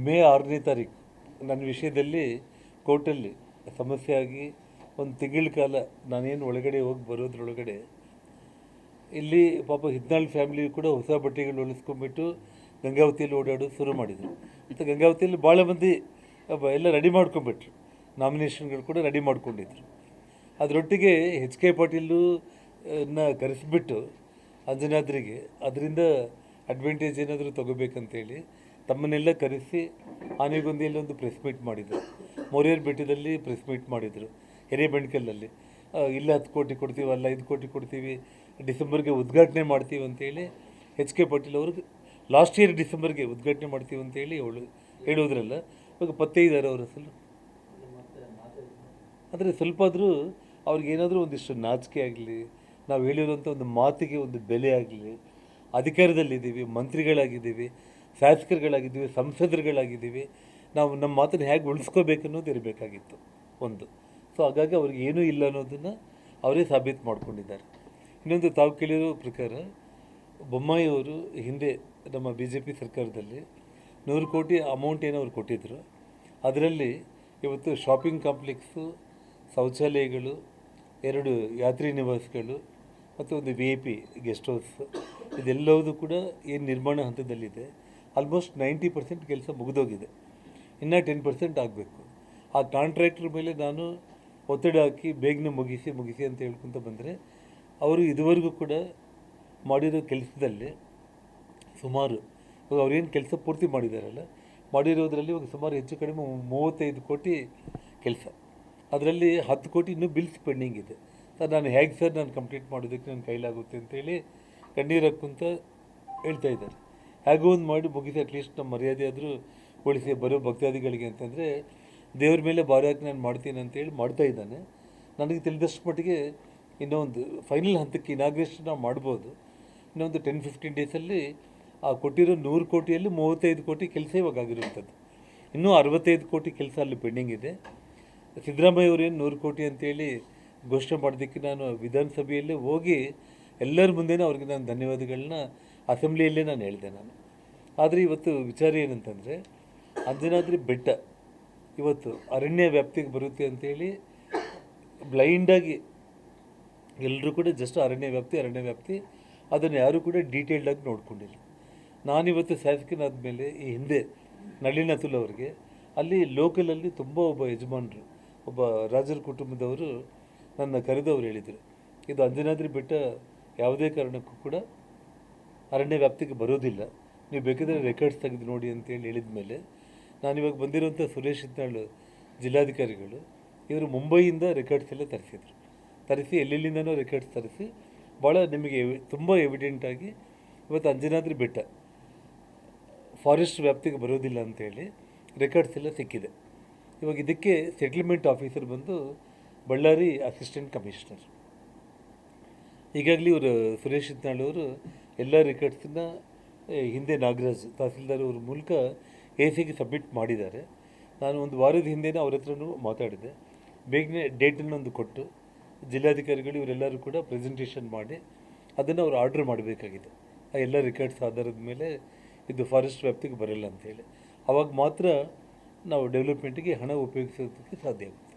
ಮೇ 6ನೇ ತಾರೀಕು ನನ್ನ ವಿಷಯದಲ್ಲಿ ಕೋರ್ಟಲ್ಲಿ ಸಮಸ್ಯೆ ಆಗಿ ಒಂದು ತಿಂಗಳ ಕಾಲ ನಾನೇನು ಒಳಗಡೆ ಹೋಗಿ ಬರೋದ್ರೊಳಗಡೆ ಇಲ್ಲಿ ಪಾಪ ಹಿತ್ನಾಳ್ ಫ್ಯಾಮಿಲಿ ಕೂಡ ಹೊಸ ಬಟ್ಟೆಗಳು ಹೊಲಿಸ್ಕೊಂಡ್ಬಿಟ್ಟು ಗಂಗಾವತಿಯಲ್ಲಿ ಓಡಾಡೋದು ಶುರು ಮಾಡಿದರು. ಮತ್ತು ಗಂಗಾವತಿಯಲ್ಲಿ ಭಾಳ ಮಂದಿ ಎಲ್ಲ ರೆಡಿ ಮಾಡ್ಕೊಂಬಿಟ್ರು, ನಾಮಿನೇಷನ್ಗಳು ಕೂಡ ರೆಡಿ ಮಾಡ್ಕೊಂಡಿದ್ರು. ಅದರೊಟ್ಟಿಗೆ ಎಚ್ ಕೆ ಪಾಟೀಲು ಕರೆಸಿಬಿಟ್ಟು ಅಂಜನಾದ್ರಿಗೆ ಅದರಿಂದ ಅಡ್ವಾಂಟೇಜ್ ಏನಾದರೂ ತೊಗೋಬೇಕಂತೇಳಿ ತಮ್ಮನ್ನೆಲ್ಲ ಕರೆಸಿ ಆನೆಗೊಂದಿಯಲ್ಲಿ ಒಂದು ಪ್ರೆಸ್ ಮೀಟ್ ಮಾಡಿದರು. ಮೋರಿಯರ್ ಬೆಟ್ಟದಲ್ಲಿ ಪ್ರೆಸ್ ಮೀಟ್ ಮಾಡಿದರು. ಹಿರೇಬೆಣಕಲ್ಲಲ್ಲಿ ಇಲ್ಲ 10 ಕೋಟಿ ಕೊಡ್ತೀವಿ, ಅಲ್ಲ 5 ಕೋಟಿ ಕೊಡ್ತೀವಿ, ಡಿಸೆಂಬರ್ಗೆ ಉದ್ಘಾಟನೆ ಮಾಡ್ತೀವಿ ಅಂತೇಳಿ ಎಚ್ ಕೆ ಪಾಟೀಲ್ ಅವ್ರಿಗೆ ಲಾಸ್ಟ್ ಇಯರ್ ಡಿಸೆಂಬರ್ಗೆ ಉದ್ಘಾಟನೆ ಮಾಡ್ತೀವಿ ಅಂತೇಳಿ ಹೇಳೋದ್ರಲ್ಲ. ಇವಾಗ ಪತ್ತೆ ಇದ್ದಾರೆ ಅವರ ಅಸಲು. ಅಂದರೆ ಸ್ವಲ್ಪ ಆದರೂ ಅವ್ರಿಗೇನಾದರೂ ಒಂದಿಷ್ಟು ನಾಚಿಕೆ ಆಗಲಿ, ನಾವು ಹೇಳಿರುವಂಥ ಒಂದು ಮಾತಿಗೆ ಒಂದು ಬೆಲೆ ಆಗಲಿ, ಅಧಿಕಾರದಲ್ಲಿದ್ದೀವಿ, ಮಂತ್ರಿಗಳಾಗಿದ್ದೀವಿ, ಶಾಸಕರುಗಳಾಗಿದ್ದೀವಿ, ಸಂಸದರುಗಳಾಗಿದ್ದೀವಿ, ನಾವು ನಮ್ಮ ಮಾತನ್ನು ಹೇಗೆ ಉಳಿಸ್ಕೋಬೇಕು ಅನ್ನೋದು ಇರಬೇಕಾಗಿತ್ತು ಒಂದು. ಸೊ ಹಾಗಾಗಿ ಅವ್ರಿಗೆ ಏನೂ ಇಲ್ಲ ಅನ್ನೋದನ್ನು ಅವರೇ ಸಾಬೀತು ಮಾಡ್ಕೊಂಡಿದ್ದಾರೆ. ಇನ್ನೊಂದು ತಾವು ಕೇಳಿರೋ ಪ್ರಕಾರ ಬೊಮ್ಮಾಯಿ ಅವರು ಹಿಂದೆ ನಮ್ಮ BJP ಸರ್ಕಾರದಲ್ಲಿ 100 ಕೋಟಿ ಅಮೌಂಟ್ ಏನೋ ಅವ್ರು ಕೊಟ್ಟಿದ್ದರು. ಅದರಲ್ಲಿ ಇವತ್ತು ಶಾಪಿಂಗ್ ಕಾಂಪ್ಲೆಕ್ಸು, ಶೌಚಾಲಯಗಳು, 2 ಯಾತ್ರಿ ನಿವಾಸಗಳು ಮತ್ತು ಒಂದು VIP ಗೆಸ್ಟ್ ಹೌಸ್, ಇದೆಲ್ಲವೂ ಕೂಡ ಏನು ನಿರ್ಮಾಣ ಹಂತದಲ್ಲಿದೆ. ಆಲ್ಮೋಸ್ಟ್ 90% ಕೆಲಸ ಮುಗಿದೋಗಿದೆ. ಇನ್ನೂ 10% ಆಗಬೇಕು. ಆ ಕಾಂಟ್ರಾಕ್ಟ್ರ್ ಮೇಲೆ ನಾನು ಒತ್ತಡ ಹಾಕಿ ಬೇಗನೆ ಮುಗಿಸಿ ಅಂತ ಹೇಳ್ಕೊತ ಬಂದರೆ ಅವರು ಇದುವರೆಗೂ ಕೂಡ ಮಾಡಿರೋ ಕೆಲಸದಲ್ಲಿ ಸುಮಾರು ಇವಾಗ ಅವ್ರೇನು ಕೆಲಸ ಪೂರ್ತಿ ಮಾಡಿದಾರಲ್ಲ, ಮಾಡಿರೋದ್ರಲ್ಲಿ ಇವಾಗ ಸುಮಾರು ಹೆಚ್ಚು ಕಡಿಮೆ 35 ಕೋಟಿ ಕೆಲಸ. ಅದರಲ್ಲಿ 10 ಕೋಟಿ ಇನ್ನೂ ಬಿಲ್ಸ್ ಪೆಂಡಿಂಗ್ ಇದೆ. ಸರ್ ನಾನು ಹೇಗೆ ಸರ್ ನಾನು ಕಂಪ್ಲೀಟ್ ಮಾಡೋದಕ್ಕೆ ನನ್ನ ಕೈಲಾಗುತ್ತೆ ಅಂತೇಳಿ ಕಣ್ಣೀರು ಹಾಕುಂತ ಹೇಳ್ತಾ ಇದ್ದಾರೆ. ಹೇಗೋ ಒಂದು ಮಾಡಿ ಮುಗಿಸಿ ಅಟ್ಲೀಸ್ಟ್ ನಮ್ಮ ಮರ್ಯಾದೆ ಆದರೂ ಉಳಿಸಿ ಬರೋ ಭಕ್ತಾದಿಗಳಿಗೆ ಅಂತಂದರೆ ದೇವ್ರ ಮೇಲೆ ಭಾರ ಹಾಕಿ ನಾನು ಮಾಡ್ತೀನಿ ಅಂತೇಳಿ ಮಾಡ್ತಾ ಇದ್ದಾನೆ. ನನಗೆ ತಿಳಿದಷ್ಟು ಮಟ್ಟಿಗೆ ಇನ್ನೊಂದು ಫೈನಲ್ ಹಂತಕ್ಕೆ ಇನಾಗ್ರೇಷನ್ ನಾವು ಮಾಡ್ಬೋದು. ಇನ್ನೊಂದು 10-15 ಡೇಸಲ್ಲಿ ಆ ಕೊಟ್ಟಿರೋ 100 ಕೋಟಿಯಲ್ಲಿ 35 ಕೋಟಿ ಕೆಲಸ ಇವಾಗ ಆಗಿರುವಂಥದ್ದು. ಇನ್ನೂ 65 ಕೋಟಿ ಕೆಲಸ ಅಲ್ಲಿ ಪೆಂಡಿಂಗ್ ಇದೆ. ಸಿದ್ದರಾಮಯ್ಯ ಅವರೇನು 100 ಕೋಟಿ ಅಂತೇಳಿ ಘೋಷಣೆ ಮಾಡೋದಕ್ಕೆ ನಾನು ವಿಧಾನಸಭೆಯಲ್ಲೇ ಹೋಗಿ ಎಲ್ಲರ ಮುಂದೆನೂ ಅವ್ರಿಗೆ ನಾನು ಧನ್ಯವಾದಗಳನ್ನ ಅಸೆಂಬ್ಲಿಯಲ್ಲೇ ನಾನು ಹೇಳಿದೆ ನಾನು. ಆದರೆ ಇವತ್ತು ವಿಚಾರ ಏನಂತಂದರೆ ಅಂಜನಾದ್ರಿ ಬೆಟ್ಟ ಇವತ್ತು ಅರಣ್ಯ ವ್ಯಾಪ್ತಿಗೆ ಬರುತ್ತೆ ಅಂತೇಳಿ ಬ್ಲೈಂಡಾಗಿ ಎಲ್ಲರೂ ಕೂಡ ಜಸ್ಟ್ ಅರಣ್ಯ ವ್ಯಾಪ್ತಿ ಅದನ್ನು ಯಾರೂ ಕೂಡ ಡೀಟೇಲ್ಡಾಗಿ ನೋಡ್ಕೊಂಡಿಲ್ಲ. ನಾನಿವತ್ತು ಶಾಸಕನಾದ ಮೇಲೆ ಈ ಹಿಂದೆ ನಳಿನ್ ಅತುಲ್ ಅವರಿಗೆ ಅಲ್ಲಿ ಲೋಕಲಲ್ಲಿ ತುಂಬ ಒಬ್ಬ ಯಜಮಾನರು, ಒಬ್ಬ ರಾಜರ ಕುಟುಂಬದವರು ನನ್ನ ಕರೆದವರು ಹೇಳಿದರು, ಇದು ಅಂಜನಾದ್ರಿ ಬೆಟ್ಟ ಯಾವುದೇ ಕಾರಣಕ್ಕೂ ಕೂಡ ಅರಣ್ಯ ವ್ಯಾಪ್ತಿಗೆ ಬರೋದಿಲ್ಲ, ನೀವು ಬೇಕಾದರೆ ರೆಕಾರ್ಡ್ಸ್ ತೆಗೆದು ನೋಡಿ ಅಂತೇಳಿ ಹೇಳಿದ ಮೇಲೆ ನಾನಿವಾಗ ಬಂದಿರುವಂಥ ಸುರೇಶ್ ಹಿತ್ನಾಳ್ ಜಿಲ್ಲಾಧಿಕಾರಿಗಳು ಇವರು ಮುಂಬೈಯಿಂದ ರೆಕಾರ್ಡ್ಸ್ ಎಲ್ಲ ತರಿಸಿ ಎಲ್ಲೆಲ್ಲಿಂದನೋ ರೆಕಾರ್ಡ್ಸ್ ತರಿಸಿ ಭಾಳ ನಿಮಗೆ ತುಂಬ ಎವಿಡೆಂಟಾಗಿ ಇವತ್ತು ಅಂಜನಾದ್ರಿ ಬೆಟ್ಟ ಫಾರೆಸ್ಟ್ ವ್ಯಾಪ್ತಿಗೆ ಬರೋದಿಲ್ಲ ಅಂತೇಳಿ ರೆಕಾರ್ಡ್ಸ್ ಎಲ್ಲ ಸಿಕ್ಕಿದೆ. ಇವಾಗ ಇದಕ್ಕೆ ಸೆಟಲ್ಮೆಂಟ್ ಆಫೀಸರ್ ಬಂದು ಬಳ್ಳಾರಿ ಅಸಿಸ್ಟೆಂಟ್ ಕಮಿಷನರ್. ಈಗಾಗಲೇ ಇವರು ಸುರೇಶ್ ಹಿತ್ನಾಳ್ ಅವರು ಎಲ್ಲ ರೆಕಾರ್ಡ್ಸನ್ನ ಹಿಂದೆ ನಾಗರಾಜ್ ತಹಸೀಲ್ದಾರ್ ಅವ್ರ ಮೂಲಕ ACಗೆ ಸಬ್ಮಿಟ್ ಮಾಡಿದ್ದಾರೆ. ನಾನು ಒಂದು ವಾರದ ಹಿಂದೆನೇ ಅವ್ರ ಹತ್ರನೂ ಮಾತಾಡಿದೆ. ಬೇಗನೆ ಡೇಟನ್ನೊಂದು ಕೊಟ್ಟು ಜಿಲ್ಲಾಧಿಕಾರಿಗಳು ಇವರೆಲ್ಲರೂ ಕೂಡ ಪ್ರೆಸೆಂಟೇಷನ್ ಮಾಡಿ ಅದನ್ನು ಅವ್ರು ಆರ್ಡ್ರ್ ಮಾಡಬೇಕಾಗಿದೆ. ಆ ಎಲ್ಲ ರೆಕಾರ್ಡ್ಸ್ ಆಧಾರದ ಮೇಲೆ ಇದು ಫಾರೆಸ್ಟ್ ವ್ಯಾಪ್ತಿಗೆ ಬರಲ್ಲ ಅಂತೇಳಿ, ಆವಾಗ ಮಾತ್ರ ನಾವು ಡೆವಲಪ್ಮೆಂಟಿಗೆ ಹಣ ಉಪಯೋಗಿಸೋದಕ್ಕೆ ಸಾಧ್ಯ ಆಗುತ್ತೆ.